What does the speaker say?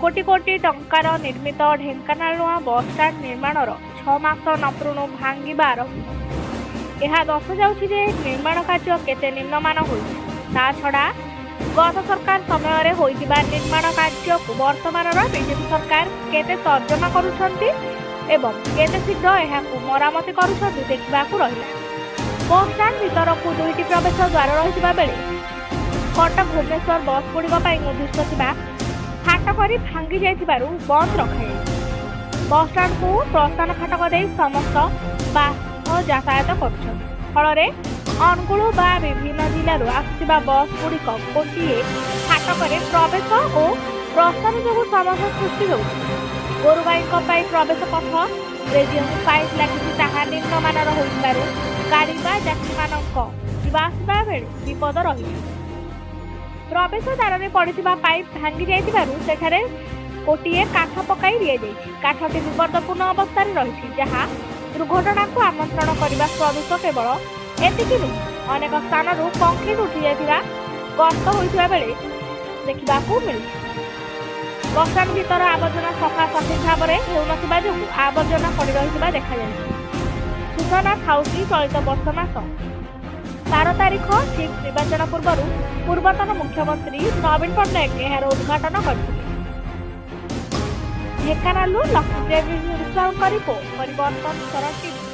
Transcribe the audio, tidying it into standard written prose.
कोटी कोटी टंकार निर्मित ढेंकानाल नुआ बसस्टाण्ड निर्माणर 6 मास नपुणु भांगिबा आरंभ। यह दस जाउछि जे निर्माण कार्य केते निम्नमान होइछि। ता छड़ा गत सरकार समय होइतिबा निर्माण कार्य को वर्तमानर बीजेपी सरकार केते तर्जमा करुछंती एवं केते शीघ्र एहाकु मरामती करुछंती देखिबाकू रहिला। बसस्टाण्ड भीतर को दुईटी प्रवेश द्वार रहितिबा बेले कटक भुवनेश्वर बस गुड़िक उद्दिष्ट थिबा फाटकरी भांगी जाइथिबारु बंद रखाଯାଇଛି। बसस्टाण्ड को प्रस्थान फाटक दे समस्त बास यातायात करुछंती। फलरे अनुगुल बा विभिन्न जिलूर आसुथिबा बस गुड़िक गोटे फाटक प्रवेश और प्रस्थान जो समस्या सृष्टि होउछि। गोरुगाई प्रवेश पथ रेडियो पाइप लगी ताहा निम्नमानर होइथिबारु गाड़ी बा यात्री मानक जीवा आसिबा बेले विपद रही। प्रवेश द्वार में पड़िथिबा पाइप भांगी जाइथिबारु सेठारे गोटे काठ पकाई दिया जाइछि। काठटी विपदपूर्ण अवस्था रही जहाँ दुर्घटना को आमंत्रण करने सदृश केवल एतिकी नुहे, अनेक स्थान कंक्रीट उठी जाइथिबा गस्त होइथिबा बेले देखिबाकू मिली। बसस्टाण्ड भीतर आवर्जना सफा सठिक भाव में हेउनथिबा जोगु आवर्जना पड़ी रहिथिबा देखा जाइछि। सूचना थाउकी चलित वर्ष मास 12 तारिख ठीक निर्वाचन पूर्व पूर्वतन मुख्यमंत्री नवीन पट्टनायक यार उद्घाटन करथिले। ढेंकानालू लक्ष्मी रिपोर्ट परिवर्तन।